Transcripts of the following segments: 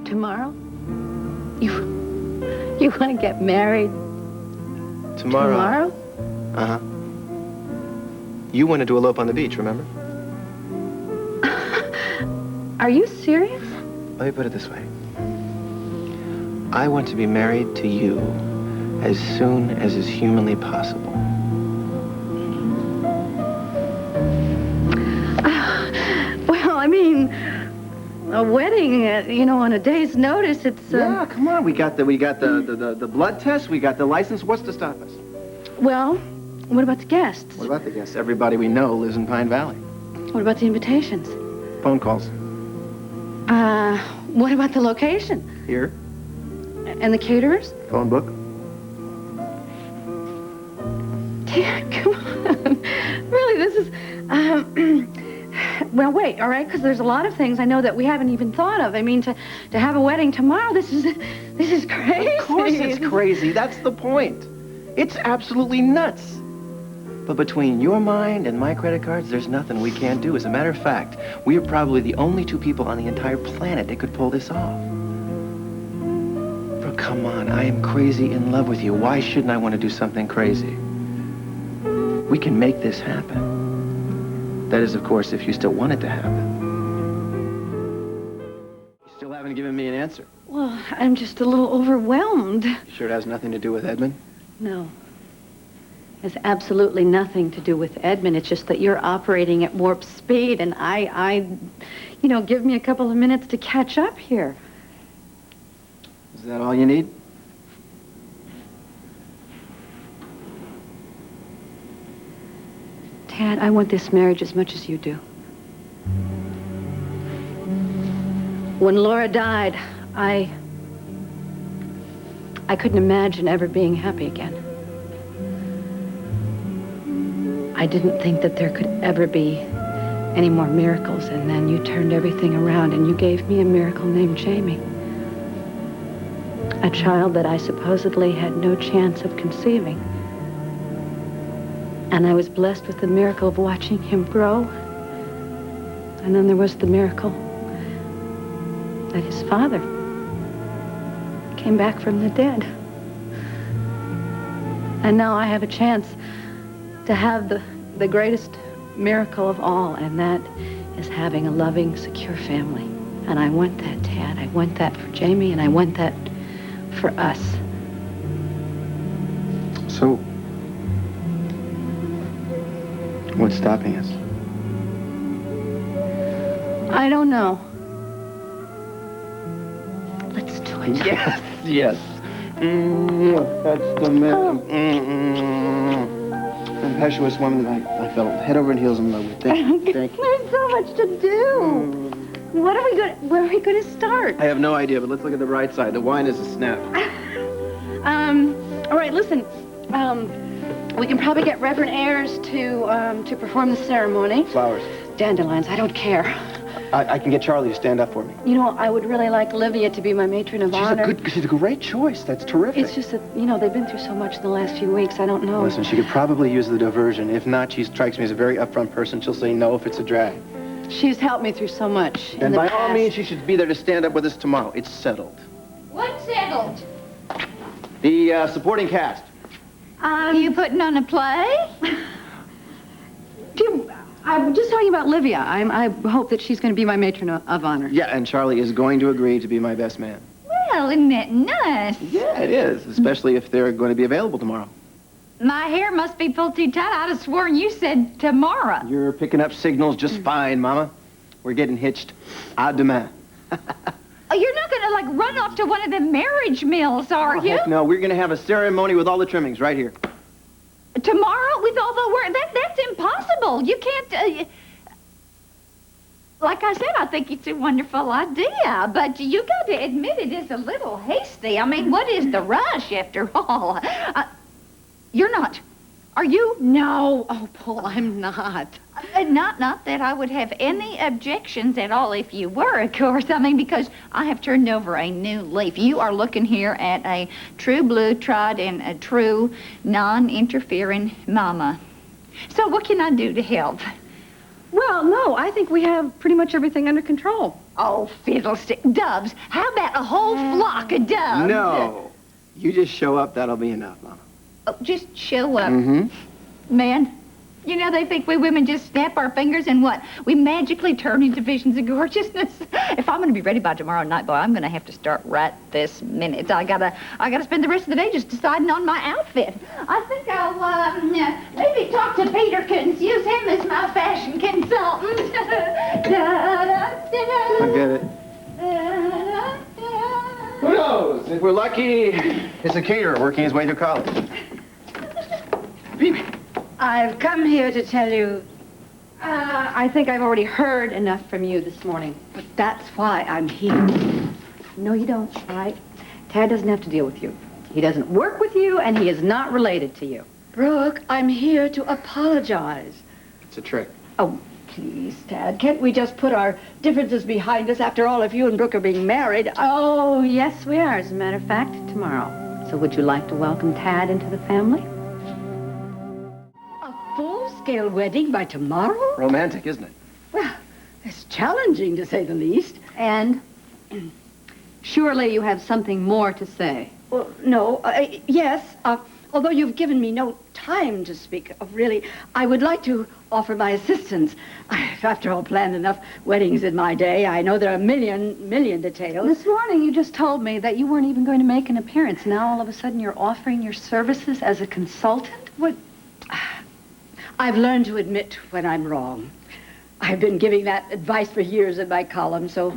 Tomorrow? You want to get married? Tomorrow? Uh-huh. You wanted to elope on the beach, remember? Are you serious? Let me put it this way. I want to be married to you as soon as is humanly possible. Well, I mean, a wedding, on a day's notice, it's... Yeah, come on. We got the blood test. We got the license. What's to stop us? Well, what about the guests? What about the guests? Everybody we know lives in Pine Valley. What about the invitations? Phone calls. What about the location? Here. And the caterers? Phone book. Dear, come on. Really, this is... Well, wait, all right, because there's a lot of things I know that we haven't even thought of. I mean, to have a wedding tomorrow, this is crazy. Of course it's crazy. That's the point. It's absolutely nuts. But between your mind and my credit cards, there's nothing we can't do. As a matter of fact, we are probably the only two people on the entire planet that could pull this off. Brooke, come on. I am crazy in love with you. Why shouldn't I want to do something crazy? We can make this happen. That is, of course, if you still want it to happen. You still haven't given me an answer. Well, I'm just a little overwhelmed. You sure it has nothing to do with Edmund? No. It has absolutely nothing to do with Edmund. It's just that you're operating at warp speed, and I give me a couple of minutes to catch up here. Is that all you need? Tad, I want this marriage as much as you do. When Laura died, I couldn't imagine ever being happy again. I didn't think that there could ever be any more miracles, and then you turned everything around and you gave me a miracle named Jamie. A child that I supposedly had no chance of conceiving. And I was blessed with the miracle of watching him grow. And then there was the miracle that his father came back from the dead. And now I have a chance to have the greatest miracle of all, and that is having a loving, secure family. And I want that, Tad. I want that for Jamie, and I want that for us. So, what's stopping us? I don't know. Let's do it. Yes, yes. That's the man. Impetuous woman that I fell head over heels in love with. Thank you. There's so much to do. Where are we going to start? I have no idea, but let's look at the bright side. The wine is a snap. All right, listen. We can probably get Reverend Ayers to perform the ceremony. Flowers. Dandelions, I don't care. I can get Charlie to stand up for me. I would really like Livia to be my matron of honor. She's a great choice. That's terrific. It's just that, they've been through so much in the last few weeks. I don't know. Listen, she could probably use the diversion. If not, she strikes me as a very upfront person. She'll say no if it's a drag. She's helped me through so much in And the by past. all means, she should be there to stand up with us tomorrow. It's settled. What's settled? The supporting cast. You putting on a play? I'm just talking about Livia. I hope that she's going to be my matron of honor. Yeah, and Charlie is going to agree to be my best man. Well, isn't that nice? Yeah, it is, especially if they're going to be available tomorrow. My hair must be pulled too tight. I'd have sworn you said tomorrow. You're picking up signals just fine, Mama. We're getting hitched à demain. Oh, you're not going to, run off to one of the marriage mills, are you? Heck no, we're going to have a ceremony with all the trimmings right here. Tomorrow with all the work? That's impossible. You can't... Like I said, I think it's a wonderful idea, but you got to admit it is a little hasty. I mean, what is the rush after all? You're not. Are you? No, Opal, I'm not. Not that I would have any objections at all if you were, of course. I mean, because I have turned over a new leaf. You are looking here at a true blue tried and a true non-interfering mama. So what can I do to help? Well, no, I think we have pretty much everything under control. Oh, fiddlestick. Doves. How about a whole flock of doves? No. You just show up, that'll be enough, Mama. Oh, just show up. Mm-hmm. Man, you know, they think we women just snap our fingers and what? We magically turn into visions of gorgeousness. If I'm going to be ready by tomorrow night, boy, I'm going to have to start right this minute. I gotta spend the rest of the day just deciding on my outfit. I think I'll maybe talk to Peterkins, use him as my fashion consultant. I get it. Who knows? If we're lucky, it's a caterer working his way through college. Phoebe. I've come here to tell you, I think I've already heard enough from you this morning, but that's why I'm here. No, you don't, all right? Tad doesn't have to deal with you. He doesn't work with you, and he is not related to you. Brooke, I'm here to apologize. It's a trick. Oh, please, Tad, can't we just put our differences behind us? After all, if you and Brooke are being married... Oh, yes, we are, as a matter of fact, tomorrow. So would you like to welcome Tad into the family? Full-scale wedding by tomorrow? Romantic, isn't it? Well, it's challenging, to say the least. And surely you have something more to say. Well, no, yes, although you've given me no time to speak of, really, I would like to offer my assistance. I've, after all, planned enough weddings in my day. I know there are a million details. This morning you just told me that you weren't even going to make an appearance. Now all of a sudden you're offering your services as a consultant? What? I've learned to admit when I'm wrong. I've been giving that advice for years in my column, so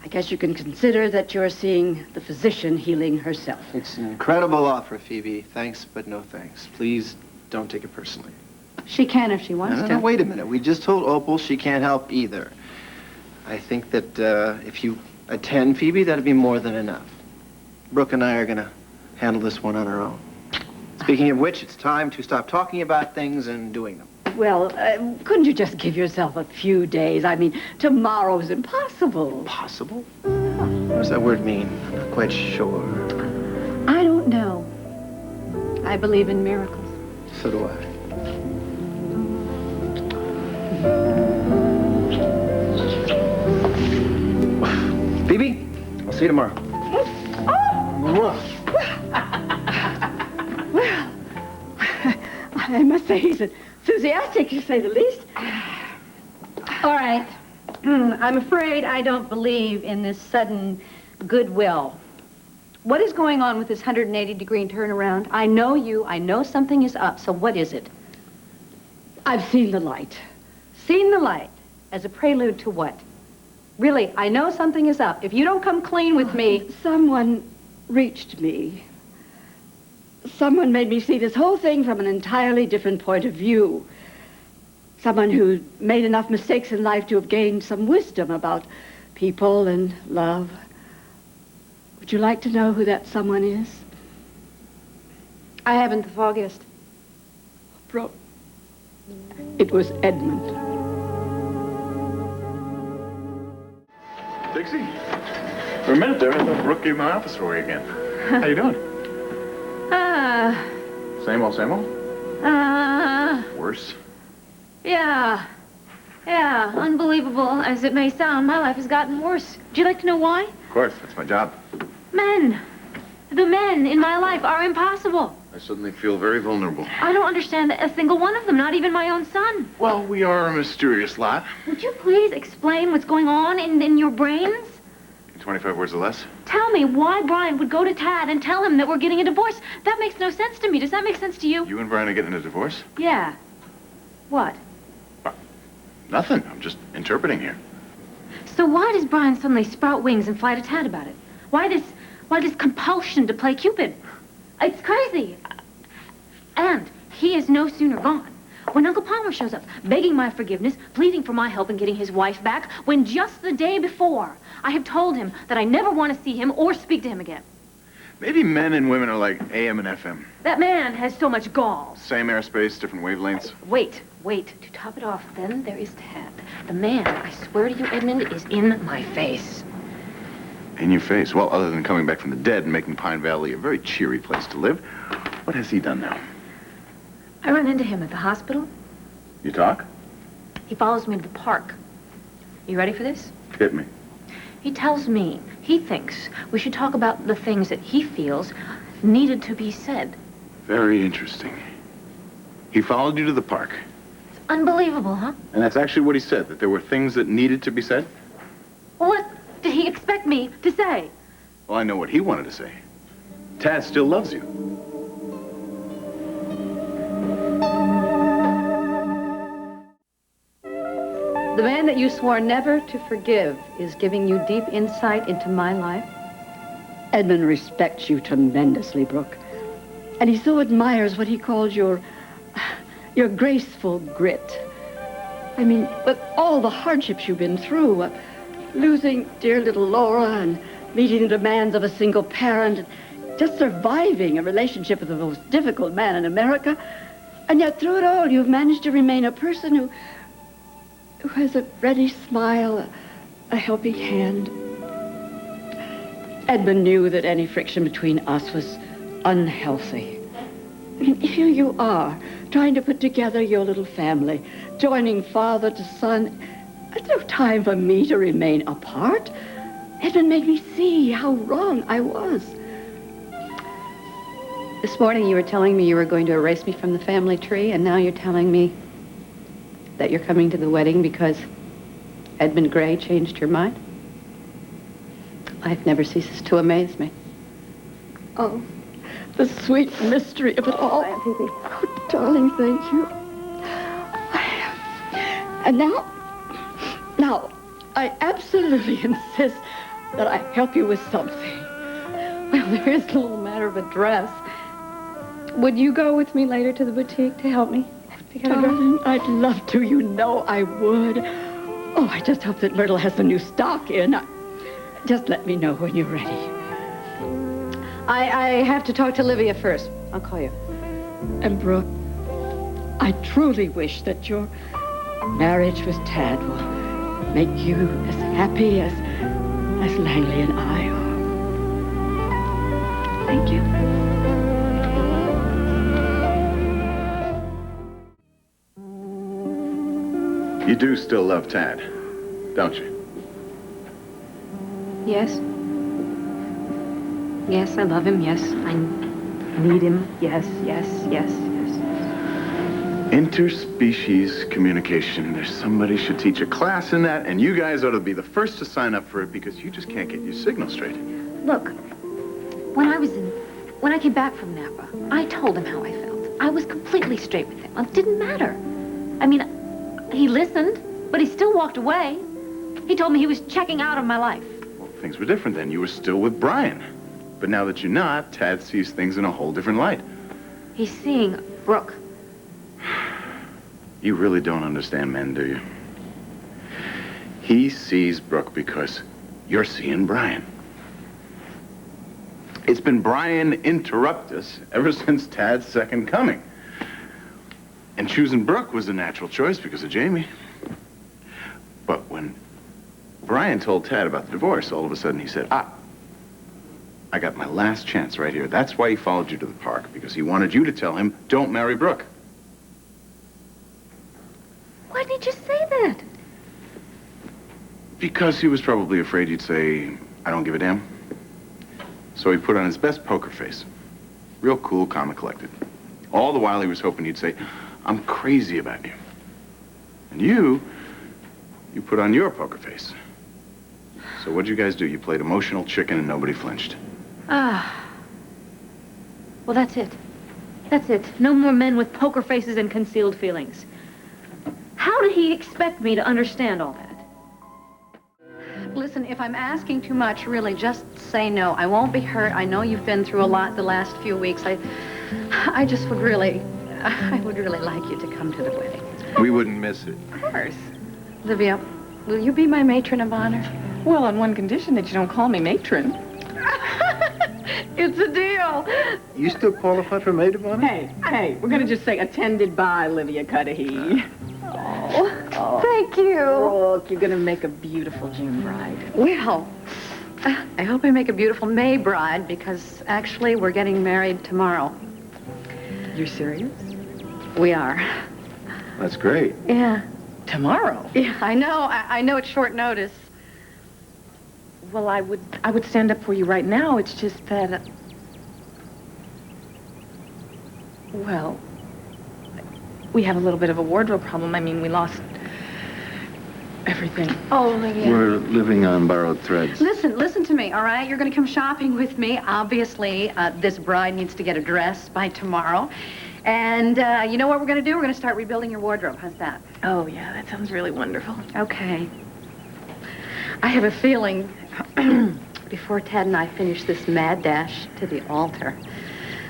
I guess you can consider that you're seeing the physician healing herself. It's an incredible offer, Phoebe. Thanks, but no thanks. Please don't take it personally. She can if she wants to. No, wait a minute. We just told Opal she can't help either. I think that if you attend, Phoebe, that'd be more than enough. Brooke and I are going to handle this one on our own. Speaking of which, it's time to stop talking about things and doing them. Well, couldn't you just give yourself a few days? I mean, tomorrow's impossible. Impossible? What does that word mean? I'm not quite sure. I don't know. I believe in miracles. So do I. Phoebe, I'll see you tomorrow. Well, I must say he's enthusiastic, to say the least. All right. I'm afraid I don't believe in this sudden goodwill. What is going on with this 180-degree turnaround? I know you. I know something is up. So what is it? I've seen the light. Seen the light as a prelude to what? Really, I know something is up. If you don't come clean with me... Someone reached me. Someone made me see this whole thing from an entirely different point of view. Someone who made enough mistakes in life to have gained some wisdom about people and love. Would you like to know who that someone is? I haven't the foggiest. Brooke, it was Edmund. Dixie, for a minute there, I thought Brooke gave my office for you again. How you doing? Same old, same old? Worse? Yeah, unbelievable as it may sound, my life has gotten worse. Would you like to know why? Of course, that's my job. Men. The men in my life are impossible. I suddenly feel very vulnerable. I don't understand a single one of them, not even my own son. Well, we are a mysterious lot. Would you please explain what's going on in your brains? In 25 words or less? Tell me why Brian would go to Tad and tell him that we're getting a divorce. That makes no sense to me. Does that make sense to you? You and Brian are getting a divorce? Yeah. What? Nothing. I'm just interpreting here. So why does Brian suddenly sprout wings and fly to Tad about it? Why this compulsion to play Cupid? It's crazy. And he is no sooner gone when Uncle Palmer shows up, begging my forgiveness, pleading for my help in getting his wife back, when just the day before, I have told him that I never want to see him or speak to him again. Maybe men and women are like AM and FM. That man has so much gall. Same airspace, different wavelengths. Wait. To top it off, then there is Tad. The man, I swear to you, Edmund, is in my face. In your face? Well, other than coming back from the dead and making Pine Valley a very cheery place to live, what has he done now? I ran into him at the hospital. You talk? He follows me to the park. You ready for this? Hit me. He tells me he thinks we should talk about the things that he feels needed to be said. Very interesting. He followed you to the park. It's unbelievable, huh? And that's actually what he said, that there were things that needed to be said? Well, what did he expect me to say? Well, I know what he wanted to say. Tad still loves you. The man that you swore never to forgive is giving you deep insight into my life. Edmund respects you tremendously, Brooke. And he so admires what he calls your graceful grit. I mean, with all the hardships you've been through, losing dear little Laura and meeting the demands of a single parent, just surviving a relationship with the most difficult man in America. And yet through it all, you've managed to remain a person who has a ready smile, a helping hand. Edmund knew that any friction between us was unhealthy. I mean, here you are, trying to put together your little family, joining father to son. There's no time for me to remain apart. Edmund made me see how wrong I was. This morning you were telling me you were going to erase me from the family tree, and now you're telling me that you're coming to the wedding because Edmund Grey changed your mind? Life never ceases to amaze me. Oh, the sweet mystery of it all. Aunt Phoebe. Oh, darling, thank you. And now, I absolutely insist that I help you with something. Well, there is a little matter of a dress. Would you go with me later to the boutique to help me? Darling, I'd love to. You know I would. Oh, I just hope that Myrtle has the new stock in. Just let me know when you're ready. I have to talk to Olivia first. I'll call you. And Brooke, I truly wish that your marriage with Tad will make you as happy as Langley and I are. Thank you. You do still love Tad, don't you? Yes. Yes, I love him. Yes, I need him. Yes, yes, yes, yes. Interspecies communication. There's somebody should teach a class in that, and you guys ought to be the first to sign up for it because you just can't get your signal straight. Look, when I came back from Napa, I told him how I felt. I was completely straight with him. It didn't matter. I mean, he listened, but he still walked away. He told me he was checking out of my life. Well, things were different then. You were still with Brian. But now that you're not, Tad sees things in a whole different light. He's seeing Brooke. You really don't understand men, do you? He sees Brooke because you're seeing Brian. It's been Brian interrupt us ever since Tad's second coming. And choosing Brooke was a natural choice because of Jamie. But when Brian told Tad about the divorce, all of a sudden he said, I got my last chance right here. That's why he followed you to the park, because he wanted you to tell him, don't marry Brooke. Why did he just say that? Because he was probably afraid you'd say, I don't give a damn. So he put on his best poker face. Real cool, calm, and collected. All the while he was hoping you'd say, I'm crazy about you. And you put on your poker face. So what'd you guys do? You played emotional chicken and nobody flinched. Well, that's it. That's it. No more men with poker faces and concealed feelings. How did he expect me to understand all that? Listen, if I'm asking too much, really, just say no. I won't be hurt. I know you've been through a lot the last few weeks. I just would really like you to come to the wedding. We wouldn't miss it. Of course. Olivia, will you be my matron of honor? Well, on one condition, that you don't call me matron. It's a deal. You still qualified for maid of honor? Hey, we're going to just say attended by Olivia Cudahy. Oh, thank you. Brooke, you're going to make a beautiful June bride. Well, I hope I make a beautiful May bride because actually we're getting married tomorrow. You're serious? We are. That's great. Yeah. Tomorrow? Yeah, I know. I know it's short notice. Well, I would stand up for you right now. It's just that... well, we had a little bit of a wardrobe problem. I mean, we lost everything. Oh, Olivia. We're living on borrowed threads. Listen to me, all right? You're going to come shopping with me. Obviously, this bride needs to get a dress by tomorrow. And you know what we're going to do? We're going to start rebuilding your wardrobe. How's that? Oh, yeah, that sounds really wonderful. Okay. I have a feeling before Tad and I finish this mad dash to the altar,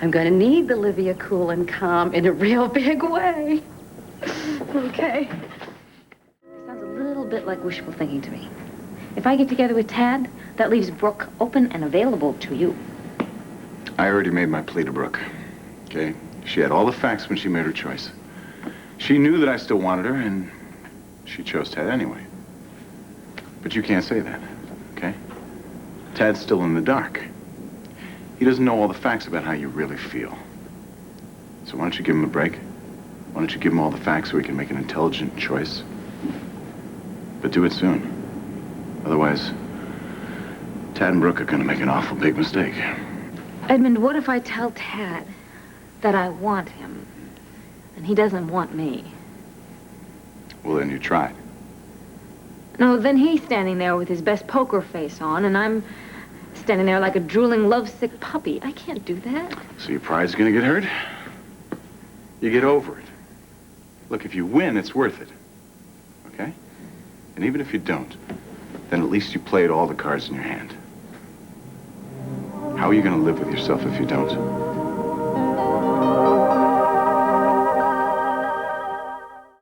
I'm going to need Olivia cool and calm in a real big way. Okay. Sounds a little bit like wishful thinking to me. If I get together with Tad, that leaves Brooke open and available to you. I already made my plea to Brooke, okay? She had all the facts when she made her choice. She knew that I still wanted her, and she chose Tad anyway. But you can't say that, okay? Tad's still in the dark. He doesn't know all the facts about how you really feel. So why don't you give him a break? Why don't you give him all the facts so he can make an intelligent choice? But do it soon. Otherwise, Tad and Brooke are going to make an awful big mistake. Edmund, what if I tell Tad that I want him, and he doesn't want me? Well, then you tried. No, then he's standing there with his best poker face on, and I'm standing there like a drooling, lovesick puppy. I can't do that. So your pride's going to get hurt? You get over it. Look, if you win, it's worth it. Okay? And even if you don't, then at least you played all the cards in your hand. How are you going to live with yourself if you don't?